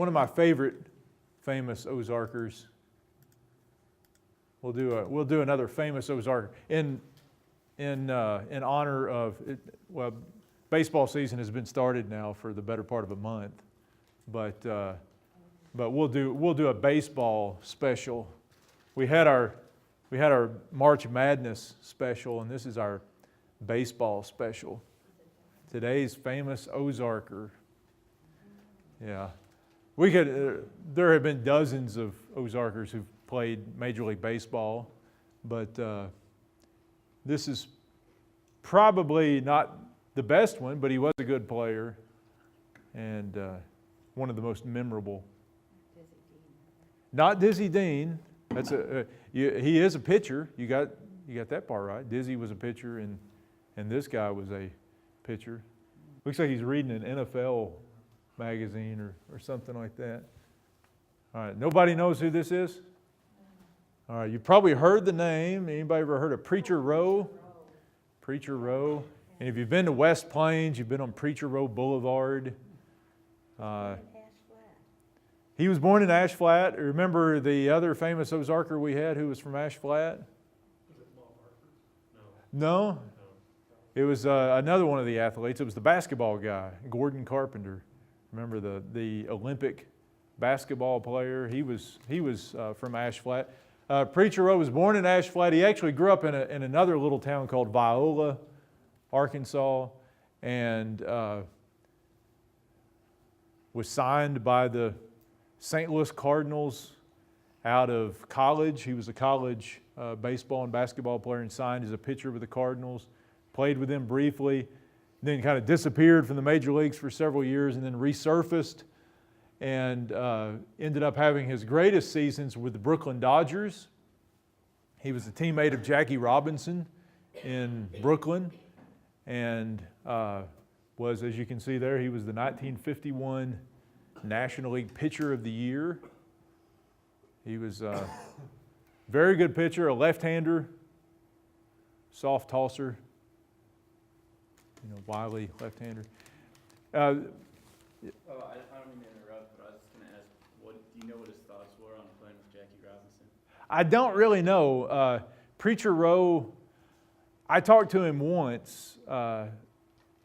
of my favorite famous Ozarkers. We'll do another famous Ozark in honor of it. Well, baseball season has been started now for the better part of a month, but we'll do a baseball special. We had our March Madness special, and this is our baseball special. Today's famous Ozarker. Yeah, there have been dozens of Ozarkers who've played Major League Baseball, but this is probably not the best one, but he was a good player and one of the most memorable. Not Dizzy Dean. That's he is a pitcher. You got that part right. Dizzy was a pitcher, and this guy was a pitcher. Looks like he's reading an NFL magazine or something like that. All right, nobody knows who this is? All right, you probably heard the name. Anybody ever heard of Preacher Roe? Preacher Roe. And if you've been to West Plains, you've been on Preacher Roe Boulevard. He was born in Ash Flat. Remember the other famous Ozarker we had who was from Ash Flat? Was it Bob Harper? No. No? It was another one of the athletes. It was the basketball guy, Gordon Carpenter. Remember the Olympic basketball player? He was from Ash Flat. Preacher Roe was born in Ash Flat. He actually grew up in another little town called Viola, Arkansas, and was signed by the St. Louis Cardinals out of college. He was a college baseball and basketball player and signed as a pitcher with the Cardinals. Played with them briefly, then kind of disappeared from the major leagues for several years and then resurfaced and ended up having his greatest seasons with the Brooklyn Dodgers. He was a teammate of Jackie Robinson in Brooklyn and was, as you can see there, he was the 1951 National League Pitcher of the Year. He was a very good pitcher, a left-hander, soft tosser, wily left-hander. I don't mean to interrupt, but I was just going to ask, do you know what his thoughts were on playing with Jackie Robinson? I don't really know. Preacher Roe, I talked to him once, and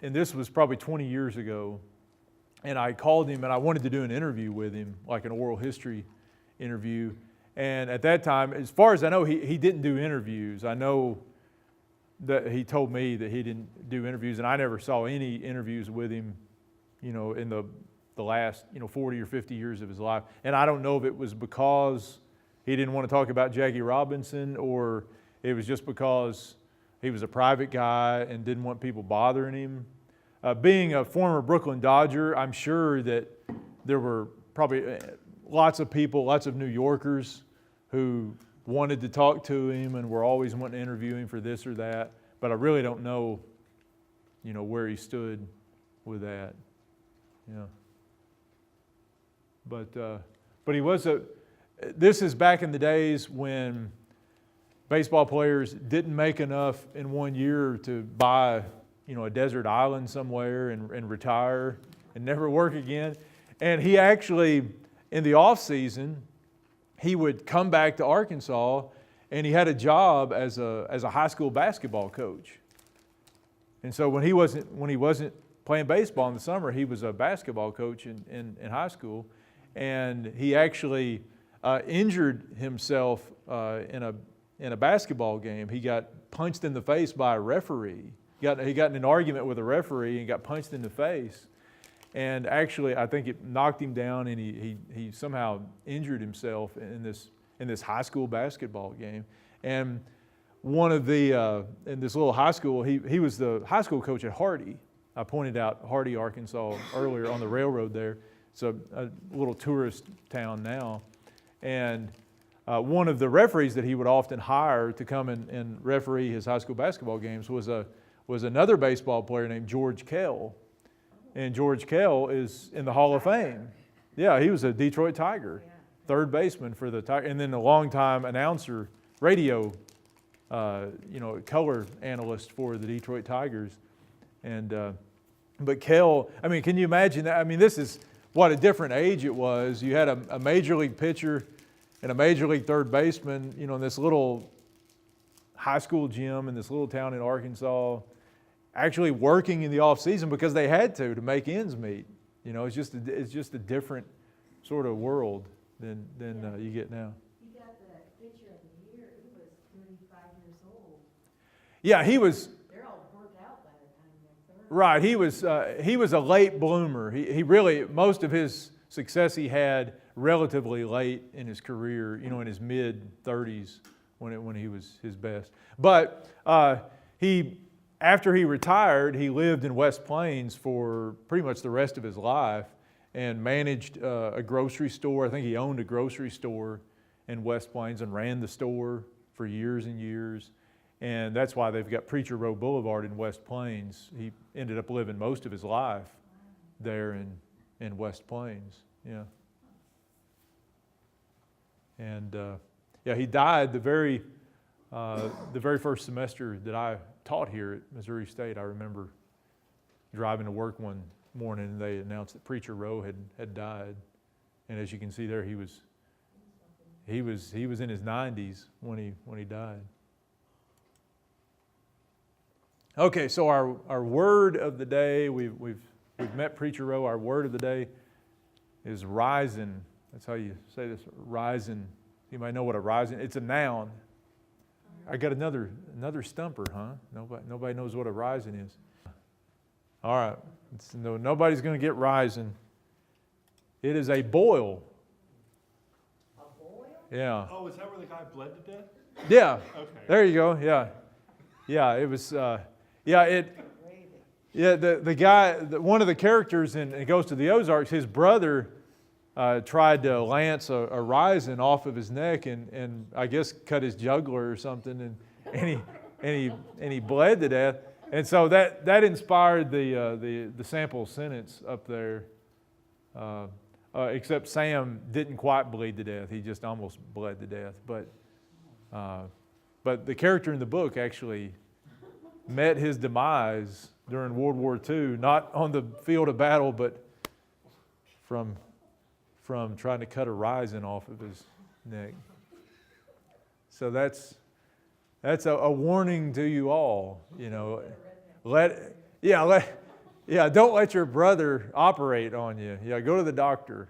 this was probably 20 years ago, and I called him and I wanted to do an interview with him, like an oral history interview. And at that time, as far as I know, he didn't do interviews. I know that he told me that he didn't do interviews, and I never saw any interviews with him, in the last, 40 or 50 years of his life. And I don't know if it was because he didn't want to talk about Jackie Robinson or it was just because he was a private guy and didn't want people bothering him. Being a former Brooklyn Dodger, I'm sure that there were probably lots of people, lots of New Yorkers who wanted to talk to him and were always wanting to interview him for this or that. But I really don't know, where he stood with that. Yeah. But he was this is back in the days when baseball players didn't make enough in 1 year to buy, a desert island somewhere and retire and never work again. And he actually, in the off season, he would come back to Arkansas, and he had a job as a high school basketball coach. And so when he wasn't playing baseball in the summer, he was a basketball coach in high school, and he actually injured himself in a basketball game. He got punched in the face by a referee. He got in an argument with a referee and got punched in the face. And actually, I think it knocked him down, and he somehow injured himself in this high school basketball game. And one of the in this little high school, he was the high school coach at Hardy. I pointed out Hardy, Arkansas, earlier on the railroad there. It's a little tourist town now, and one of the referees that he would often hire to come and referee his high school basketball games was another baseball player named George Kell. And George Kell is in the Hall of Fame. Yeah, he was a Detroit Tiger, third baseman for the Tiger, and then a longtime announcer, radio, color analyst for the Detroit Tigers. And but Kell, can you imagine that? This is what a different age it was. You had a major league pitcher and a major league third baseman, in this little high school gym in this little town in Arkansas, actually working in the off season because they had to make ends meet. It's just a different sort of world than you get now. He got the pitcher of the year. He was 35 years old. Yeah, he was. They're all worked out by the time they're 30. Right, he was a late bloomer. He really, most of his success he had relatively late in his career, in his mid-30s when he was his best. But after he retired, he lived in West Plains for pretty much the rest of his life and managed a grocery store. I think he owned a grocery store in West Plains and ran the store for years and years. And that's why they've got Preacher Roe Boulevard in West Plains. He ended up living most of his life there in West Plains. Yeah. And he died the very first semester that I taught here at Missouri State. I remember driving to work one morning and they announced that Preacher Roe had died. And as you can see there, he was in his 90s when he died. Okay, so our word of the day, we've met Preacher Roe. Our word of the day is rising. That's how you say this, rising. You might know what a rising. It's a noun. I got another stumper, huh? Nobody knows what a rising is. All right, nobody's going to get rising. It is a boil. A boil? Yeah. Oh, is that where the guy bled to death? Yeah. Okay. There you go. Yeah. Yeah. It was. The guy, one of the characters in It Goes to the Ozarks, his brother tried to lance a rising off of his neck and I guess cut his jugular or something and he bled to death. And so that inspired the sample sentence up there. Except Sam didn't quite bleed to death; he just almost bled to death. But the character in the book actually met his demise during World War II, not on the field of battle, but from trying to cut a rising off of his neck. So that's a warning to you all. Don't let your brother operate on you. Yeah, go to the doctor,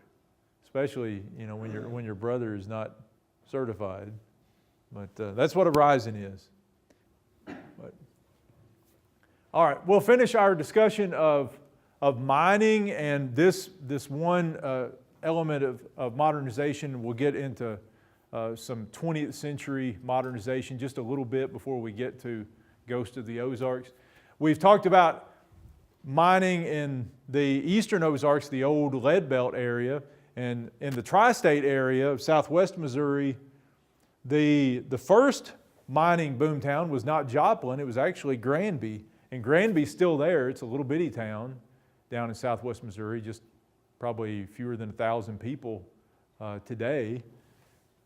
especially when your brother is not certified. But that's what a rising is. All right, we'll finish our discussion of mining and this one element of modernization. We'll get into some 20th century modernization just a little bit before we get to Ghost of the Ozarks. We've talked about mining in the eastern Ozarks, the old Lead Belt area, and in the tri-state area of southwest Missouri. The first mining boomtown was not Joplin, it was actually Granby. And Granby's still there. It's a little bitty town down in southwest Missouri, just probably fewer than 1,000 people today.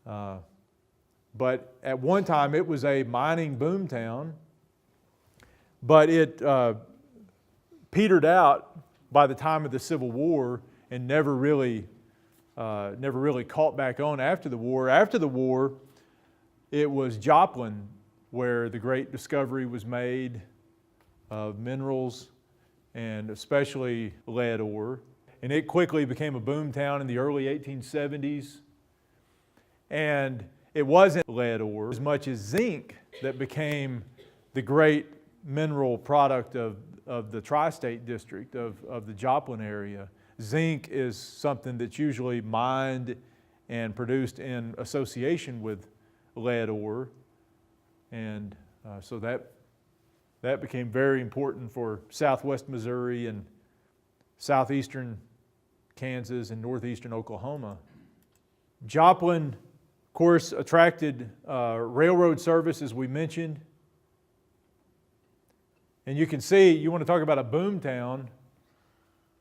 But at one time it was a mining boomtown, but it petered out by the time of the Civil War and never really caught back on after the war. After the war, it was Joplin where the great discovery was made of minerals and especially lead ore. And it quickly became a boom town in the early 1870s. And it wasn't lead ore as much as zinc that became the great mineral product of the tri-state district of the Joplin area. Zinc is something that's usually mined and produced in association with lead ore. And so that became very important for southwest Missouri and southeastern Kansas and northeastern Oklahoma. Joplin, of course, attracted railroad service, as we mentioned. And you can see, you want to talk about a boom town.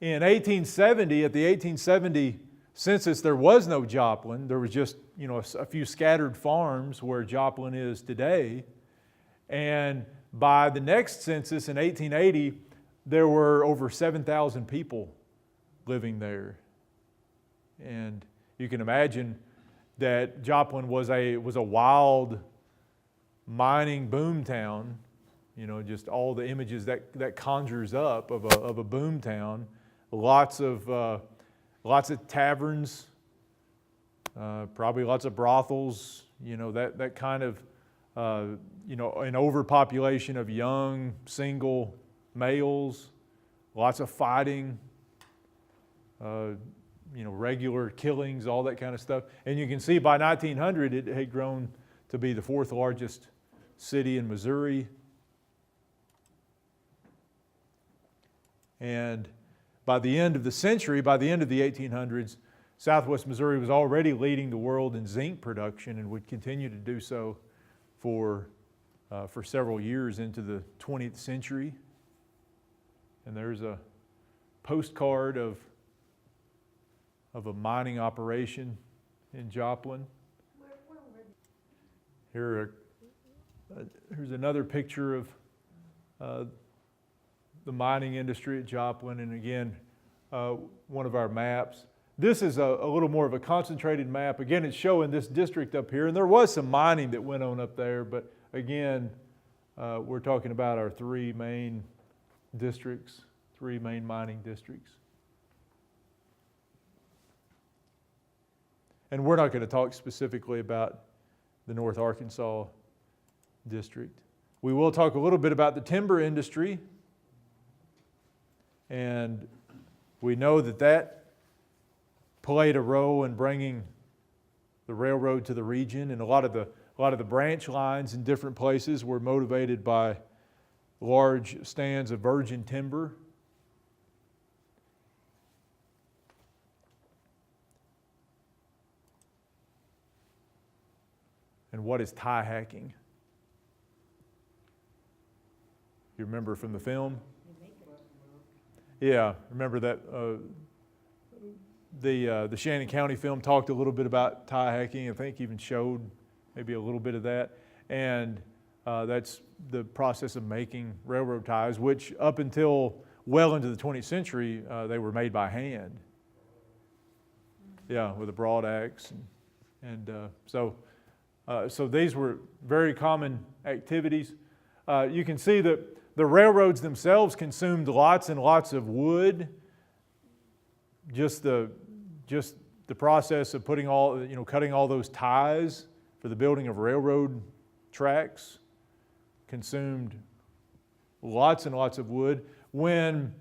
In 1870, at the 1870 census, there was no Joplin. There was just, a few scattered farms where Joplin is today. And by the next census in 1880, there were over 7,000 people living there. And you can imagine that Joplin was a wild mining boom town. You know, just all the images that conjures up of a boom town. Lots of taverns, probably lots of brothels. You know, that kind of an overpopulation of young single males. Lots of fighting. Regular killings, all that kind of stuff. And you can see by 1900 it had grown to be the fourth largest city in Missouri. And by the end of the century, by the end of the 1800s, Southwest Missouri was already leading the world in zinc production and would continue to do so for several years into the 20th century. And there's a postcard of a mining operation in Joplin. Here's another picture of the mining industry at Joplin, and again, one of our maps. This is a little more of a concentrated map. Again, it's showing this district up here, and there was some mining that went on up there, but again, we're talking about our three main districts, three main mining districts. And we're not going to talk specifically about the North Arkansas district. We will talk a little bit about the timber industry. And we know that played a role in bringing the railroad to the region. And a lot of the branch lines in different places were motivated by large stands of virgin timber. And what is tie hacking? You remember from the film? Yeah, remember that the Shannon County film talked a little bit about tie hacking. I think even showed maybe a little bit of that. And that's the process of making railroad ties, which up until well into the 20th century, they were made by hand. Yeah, with a broad axe. So these were very common activities. You can see that the railroads themselves consumed lots and lots of wood. Just the process of cutting all those ties for the building of railroad tracks consumed lots and lots of wood. When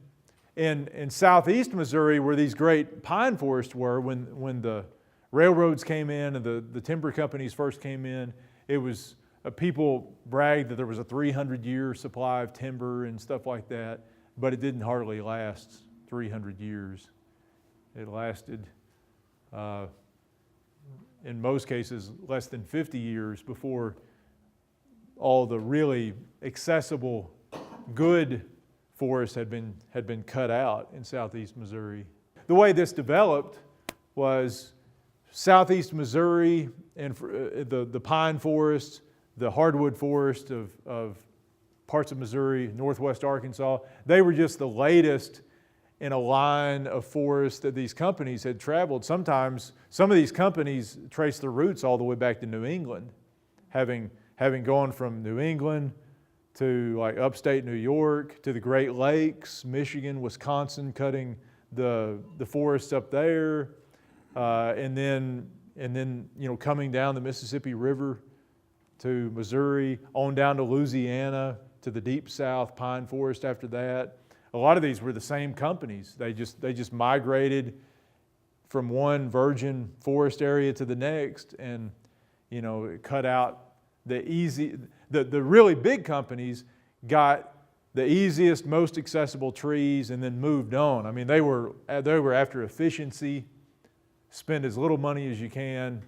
in southeast Missouri, where these great pine forests were, when the railroads came in and the timber companies first came in, it was people bragged that there was a 300-year supply of timber and stuff like that, but it didn't hardly last 300 years. It lasted, in most cases, less than 50 years before all the really accessible, good forests had been cut out in southeast Missouri. The way this developed was southeast Missouri and the pine forests, the hardwood forest of parts of Missouri, northwest Arkansas, they were just the latest in a line of forests that these companies had traveled. Sometimes some of these companies trace their roots all the way back to New England, having gone from New England to like upstate New York, to the Great Lakes, Michigan, Wisconsin, cutting the forests up there, and then coming down the Mississippi River to Missouri, on down to Louisiana, to the deep south pine forest after that. A lot of these were the same companies. They just migrated from one virgin forest area to the next, and cut out the really big companies got the easiest, most accessible trees and then moved on. I mean, they were after efficiency, spend as little money as you can,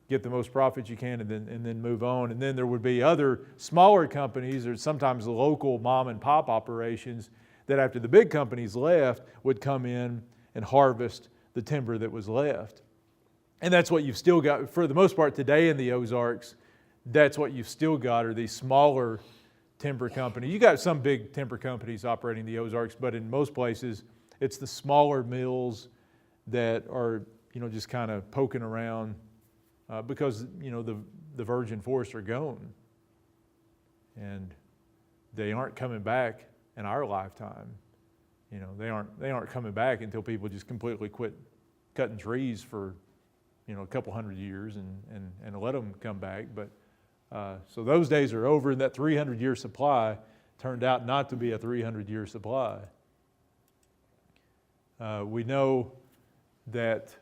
get the most profits you can, and then move on. And then there would be other smaller companies, or sometimes local mom and pop operations, that after the big companies left would come in and harvest the timber that was left. And that's what you've still got, for the most part today in the Ozarks, that's what you've still got are these smaller timber companies. You got some big timber companies operating the Ozarks, but in most places it's the smaller mills that are just kind of poking around because, the virgin forests are gone. And they aren't coming back in our lifetime. They aren't coming back until people just completely quit cutting trees for, a couple hundred years and let them come back. But so those days are over, and that 300-year supply turned out not to be a 300-year supply. We know that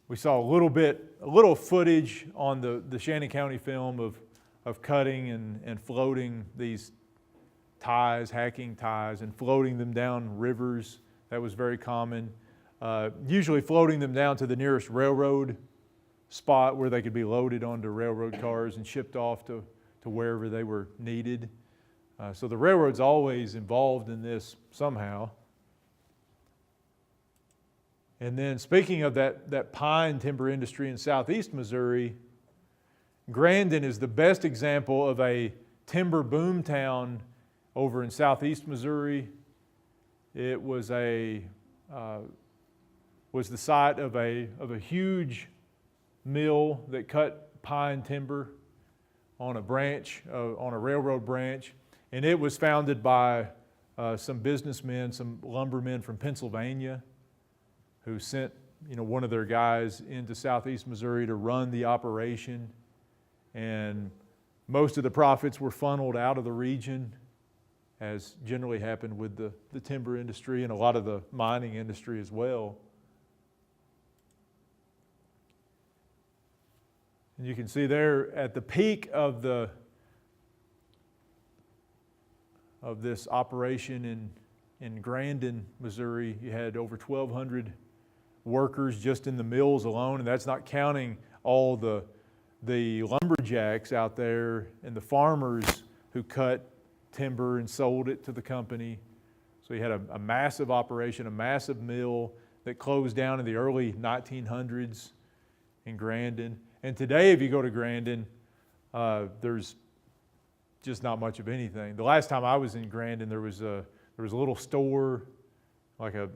we saw a little footage on the Shannon County film of cutting and floating these ties, hacking ties, and floating them down rivers. That was very common. Usually floating them down to the nearest railroad spot where they could be loaded onto railroad cars and shipped off to wherever they were needed. So the railroad's always involved in this somehow. And then speaking of that pine timber industry in southeast Missouri, Grandin is the best example of a timber boom town over in southeast Missouri. It was the site of a huge mill that cut pine timber on a branch, on a railroad branch, and it was founded by some businessmen, some lumbermen from Pennsylvania, who sent one of their guys into southeast Missouri to run the operation, and most of the profits were funneled out of the region, as generally happened with the timber industry and a lot of the mining industry as well. And you can see there at the peak of this operation in Grandin, Missouri, you had over 1,200 workers just in the mills alone, and that's not counting all the lumberjacks out there and the farmers who cut timber and sold it to the company. So you had a massive operation, a massive mill that closed down in the early 1900s in Grandin. And today, if you go to Grandin, there's just not much of anything. The last time I was in Grandin, there was a little store, like a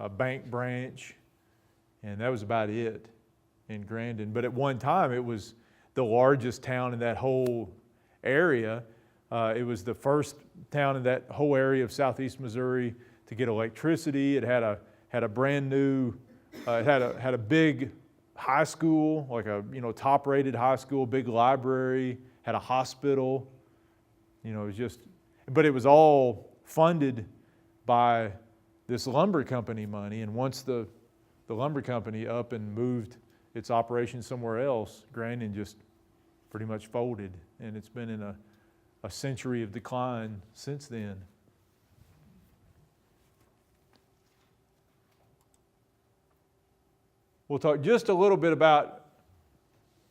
bank branch, and that was about it in Grandin. But at one time, it was the largest town in that whole area. It was the first town in that whole area of southeast Missouri to get electricity. It had a brand new, it had a big high school, like a top-rated high school, big library, had a hospital. It was just, but it was all funded by this lumber company money. And once the lumber company up and moved its operation somewhere else, Grandin just pretty much folded, and it's been in a century of decline since then. We'll talk just a little bit about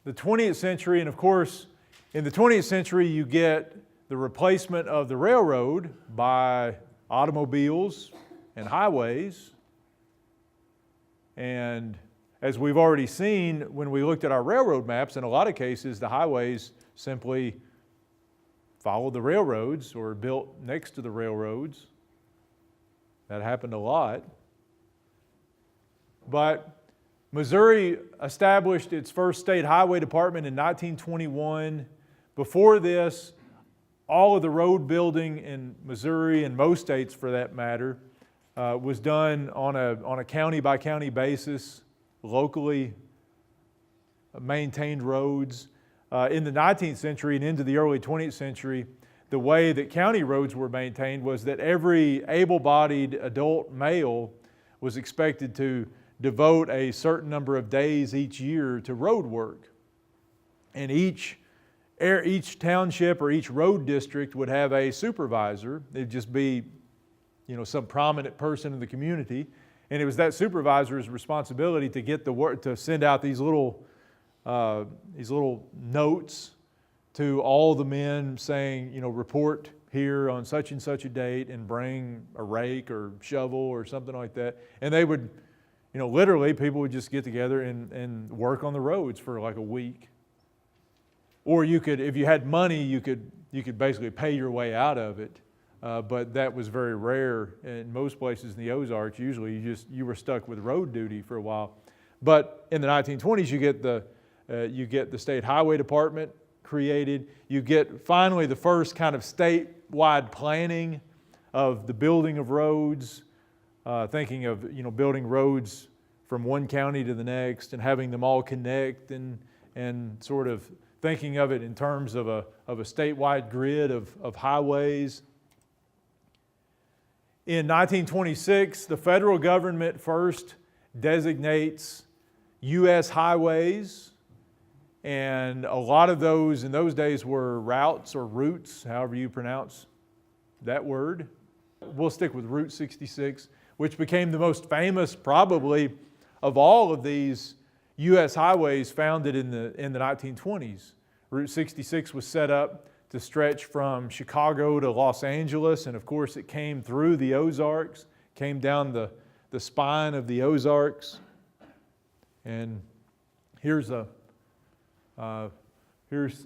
the 20th century, and of course, in the 20th century, you get the replacement of the railroad by automobiles and highways. And as we've already seen when we looked at our railroad maps, in a lot of cases, the highways simply followed the railroads or built next to the railroads. That happened a lot. But Missouri established its first state highway department in 1921. Before this, all of the road building in Missouri, and most states for that matter, was done on a county-by-county basis, locally maintained roads. In the 19th century and into the early 20th century, the way that county roads were maintained was that every able-bodied adult male was expected to devote a certain number of days each year to road work. And each township or each road district would have a supervisor. It'd just be, some prominent person in the community. And it was that supervisor's responsibility to get the work, to send out these little notes to all the men saying, report here on such and such a date and bring a rake or shovel or something like that. And they would, literally people would just get together and work on the roads for like a week. Or you could, if you had money, you could basically pay your way out of it but that was very rare. In most places in the Ozarks, usually you were stuck with road duty for a while. But in the 1920s, you get the State Highway Department created. You get finally the first kind of statewide planning of the building of roads, thinking of building roads from one county to the next and having them all connect, and sort of thinking of it in terms of a statewide grid of highways. In 1926, the federal government first designates U.S. highways, and a lot of those in those days were routes or routes, however you pronounce that word. We'll stick with Route 66, which became the most famous probably of all of these U.S. highways founded in the 1920s. Route 66 was set up to stretch from Chicago to Los Angeles, and of course it came through the Ozarks, came down the spine of the Ozarks. And here's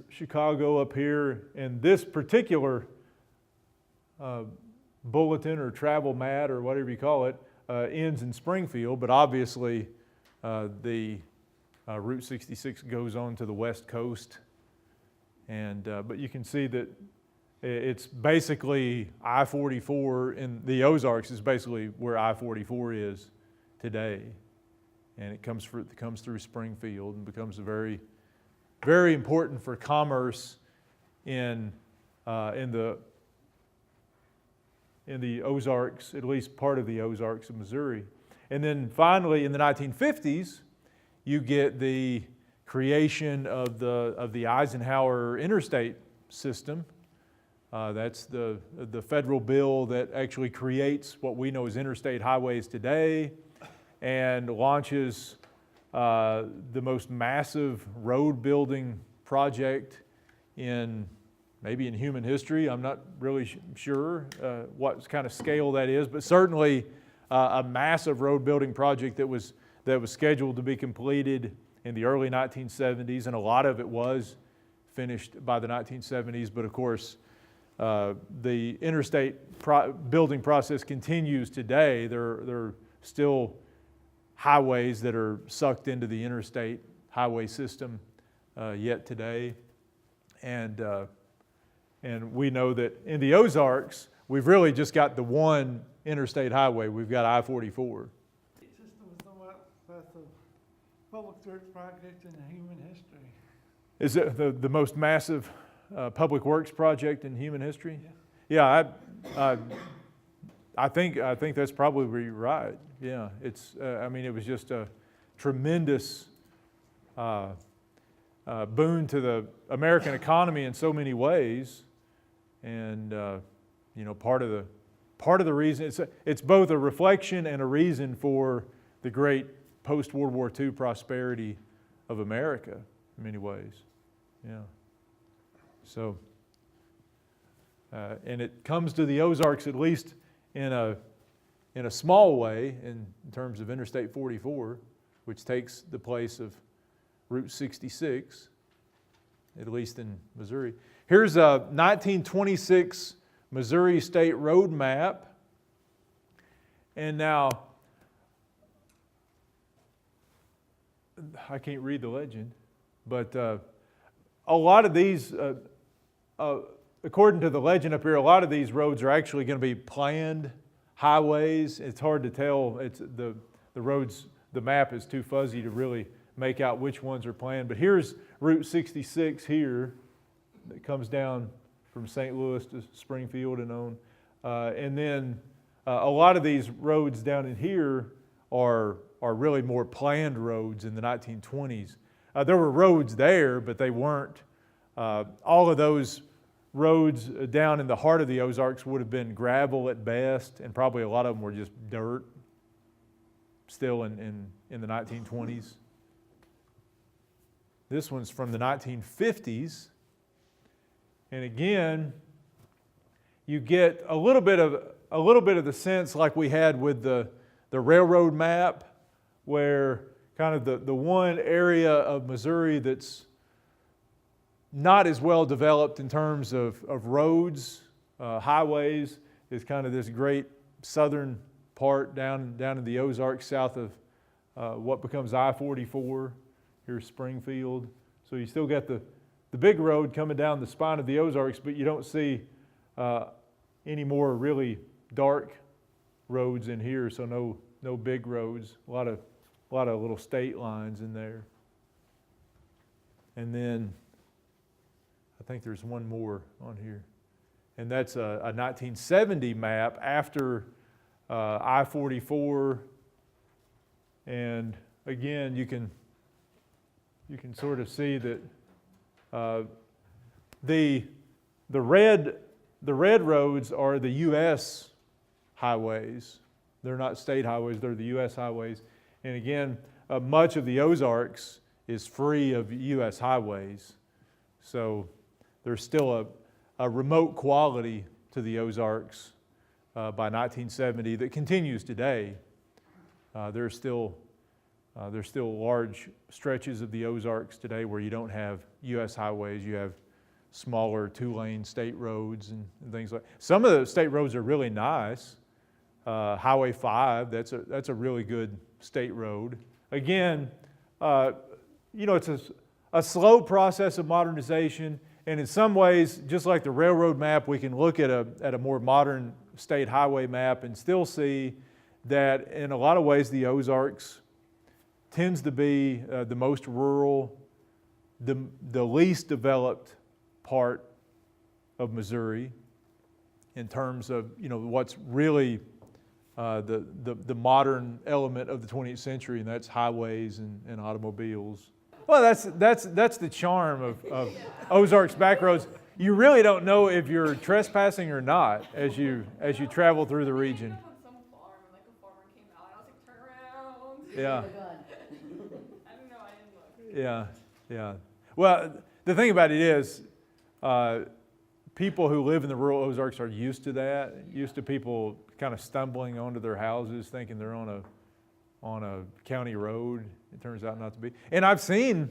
Chicago up here, and this particular bulletin or travel mat or whatever you call it ends in Springfield, but obviously the Route 66 goes on to the west coast, and but you can see that it's basically I-44 in the Ozarks is basically where I-44 is today, and it comes through Springfield and becomes a very, very important for commerce in the Ozarks, at least part of the Ozarks of Missouri. And then finally, in the 1950s, you get the creation of the Eisenhower interstate system. That's the federal bill that actually creates what we know as interstate highways today, and launches the most massive road building project maybe in human history. I'm not really sure what kind of scale that is, but certainly a massive road building project that was scheduled to be completed in the early 1970s, and a lot of it was finished by the 1970s. But of course, the interstate building process continues today. There are still highways that are sucked into the interstate highway system yet today, and we know that in the Ozarks, we've really just got the one interstate highway. We've got I-44. System is somewhat that's a public works project in human history. Is it the most massive public works project in human history? Yeah, I think that's probably right. Yeah, it's. I mean, it was just a tremendous boon to the American economy in so many ways, and part of the reason it's both a reflection and a reason for the great post-World War II prosperity of America in many ways. Yeah. So, and it comes to the Ozarks at least in a small way in terms of Interstate 44, which takes the place of Route 66, at least in Missouri. Here's a 1926 Missouri State Road map. And now, I can't read the legend, but a lot of these, according to the legend up here, a lot of these roads are actually going to be planned highways. It's hard to tell. It's the roads, the map is too fuzzy to really make out which ones are planned. But here's Route 66 here that comes down from St. Louis to Springfield and on. And then a lot of these roads down in here are really more planned roads in the 1920s. There were roads there, but they weren't. All of those roads down in the heart of the Ozarks would have been gravel at best, and probably a lot of them were just dirt still in the 1920s. This one's from the 1950s. And again, you get a little bit of the sense like we had with the railroad map, where kind of the one area of Missouri that's not as well developed in terms of roads, highways, is kind of this great southern part down in the Ozarks, south of what becomes I-44. Here's Springfield. So you still got the big road coming down the spine of the Ozarks, but you don't see any more really dark roads in here. So no big roads. A lot of little state lines in there. And then I think there's one more on here. And that's a 1970 map after I-44. And again, you can sort of see that the red roads are the U.S. highways. They're not state highways, they're the U.S. highways. And again, much of the Ozarks is free of U.S. highways. So there's still a remote quality to the Ozarks by 1970 that continues today. There's still large stretches of the Ozarks today where you don't have U.S. highways. You have smaller two-lane state roads and things like that. Some of the state roads are really nice. Highway 5, that's a really good state road. Again, it's a slow process of modernization, and in some ways, just like the railroad map, we can look at a more modern state highway map and still see that in a lot of ways the Ozarks tends to be the most rural, the least developed part of Missouri in terms of what's really the modern element of the 20th century, and that's highways and automobiles. Well, that's the charm of Ozarks back roads. You really don't know if you're trespassing or not as you travel through the region. On some farm, and a farmer came out, and I was like, turn around. Yeah. I don't know, I didn't look. Yeah. Well, the thing about it is, people who live in the rural Ozarks are used to that, used to people kind of stumbling onto their houses thinking they're on a county road. It turns out not to be. And I've seen,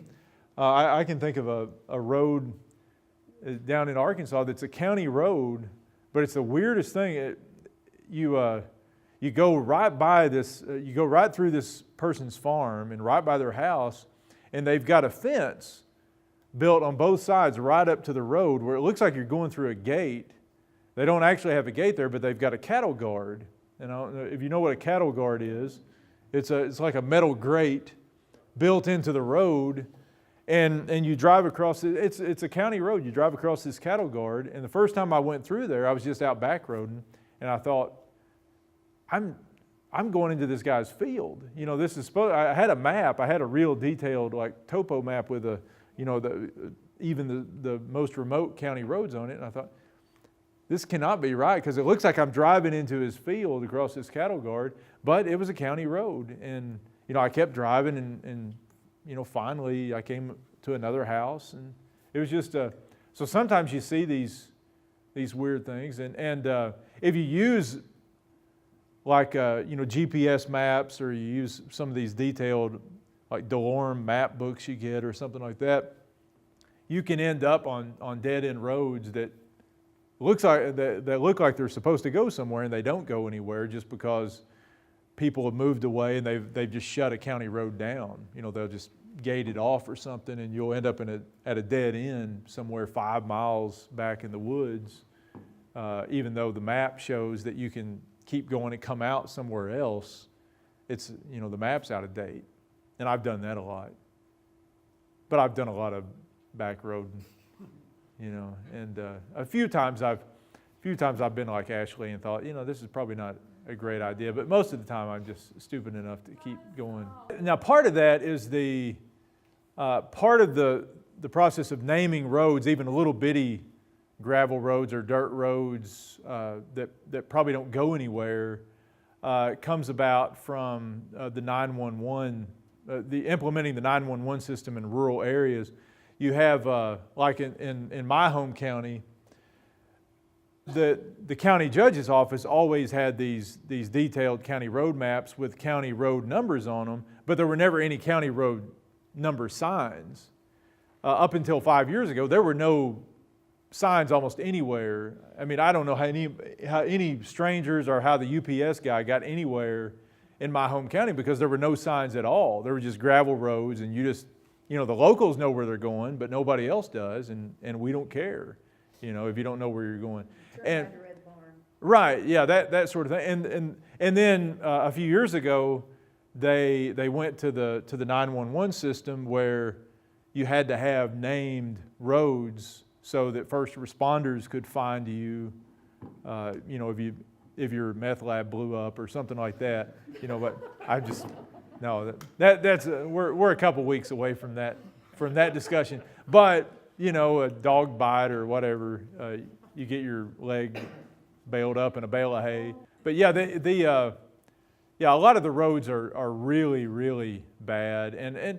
I can think of a road down in Arkansas that's a county road, but it's the weirdest thing. You go right by this, you go right through this person's farm and right by their house, and they've got a fence built on both sides right up to the road where it looks like you're going through a gate. They don't actually have a gate there, but they've got a cattle guard. And I don't know if you know what a cattle guard is. It's like a metal grate built into the road, and you drive across it. It's a county road. You drive across this cattle guard, and the first time I went through there, I was just out back roading, and I thought, I'm going into this guy's field. This is supposed. I had a map. I had a real detailed topo map with even the most remote county roads on it, and I thought, this cannot be right because it looks like I'm driving into his field across this cattle guard, but it was a county road. And, I kept driving and finally I came to another house, and it was just so sometimes you see these weird things. And if you use GPS maps, or you use some of these detailed DeLorme map books you get or something like that, you can end up on dead-end roads that look like they're supposed to go somewhere, and they don't go anywhere just because people have moved away and they've just shut a county road down. They'll just gate it off or something, and you'll end up at a dead end somewhere 5 miles back in the woods, even though the map shows that you can keep going and come out somewhere else. It's the map's out of date, and I've done that a lot. But I've done a lot of back road. And a few times I've been like Ashley and thought, this is probably not a great idea, but most of the time I'm just stupid enough to keep going. Now, part of that is the process of naming roads, even little bitty gravel roads or dirt roads that probably don't go anywhere, comes about from the 911, implementing the 911 system in rural areas. You have, like in my home county, the county judge's office always had these detailed county road maps with county road numbers on them, but there were never any county road number signs. Up until 5 years ago, there were no signs almost anywhere. I mean, I don't know how any strangers or how the UPS guy got anywhere in my home county because there were no signs at all. There were just gravel roads, and the locals know where they're going, but nobody else does, and we don't care, if you don't know where you're going. And right, yeah, that sort of thing. And then a few years ago, they went to the 911 system where you had to have named roads so that first responders could find you, if your meth lab blew up or something like that, but we're a couple weeks away from that discussion. But, a dog bite or whatever, you get your leg baled up in a bale of hay. But yeah, a lot of the roads are really, really bad. And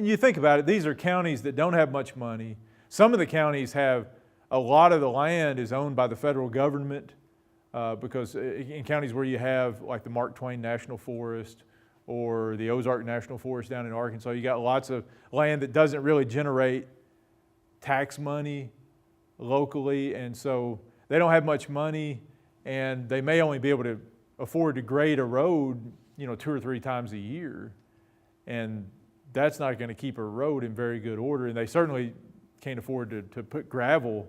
you think about it, these are counties that don't have much money. Some of the counties have, a lot of the land is owned by the federal government because in counties where you have like the Mark Twain National Forest or the Ozarks National Forest down in Arkansas, you got lots of land that doesn't really generate tax money locally, and so they don't have much money, and they may only be able to afford to grade a road, 2 or 3 times a year, and that's not going to keep a road in very good order, and they certainly can't afford to put gravel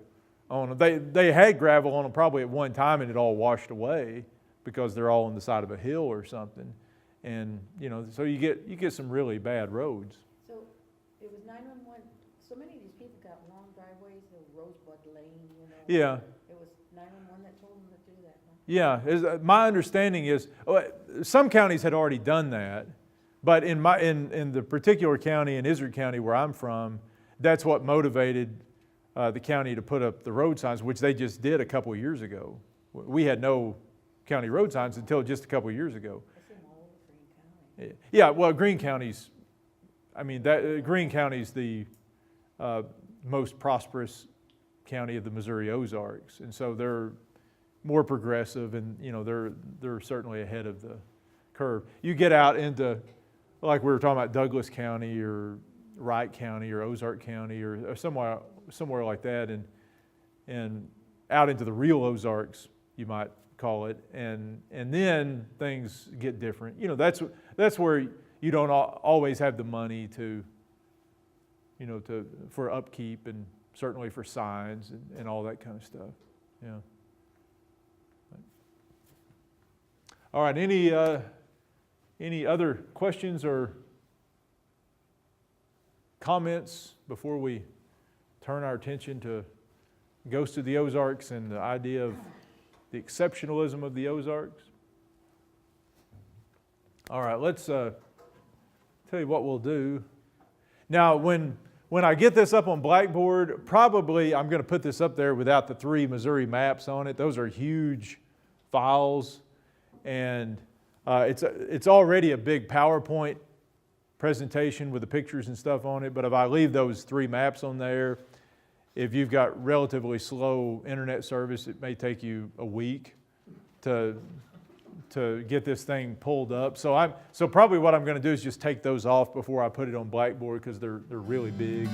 on them. They had gravel on them probably at one time, and it all washed away because they're all on the side of a hill or something, and so you get some really bad roads. So it was 911. So many of these people got long driveways, the Rosebud Lane, Yeah. It was 911 that told them to do that, huh? Yeah, my understanding is some counties had already done that, but in the particular county, in Ozarks County where I'm from, that's what motivated the county to put up the road signs, which they just did a couple of years ago. We had no county road signs until just a couple of years ago. I see them all over Greene County. Yeah, well, Greene County's the most prosperous county of the Missouri Ozarks, and so they're more progressive, and they're certainly ahead of the curve. You get out into, like we were talking about, Douglas County or Wright County or Ozark County or somewhere like that, and out into the real Ozarks, you might call it, and then things get different. That's where you don't always have the money for upkeep and certainly for signs and all that kind of stuff. Yeah. All right. Any other questions or comments before we turn our attention to Ghost of the Ozarks and the idea of the exceptionalism of the Ozarks? All right. Let's tell you what we'll do. Now, when I get this up on Blackboard, probably I'm going to put this up there without the 3 Missouri maps on it. Those are huge files, and it's already a big PowerPoint presentation with the pictures and stuff on it, but if I leave those 3 maps on there, if you've got relatively slow internet service, it may take you a week to get this thing pulled up. So probably what I'm going to do is just take those off before I put it on Blackboard because they're really big.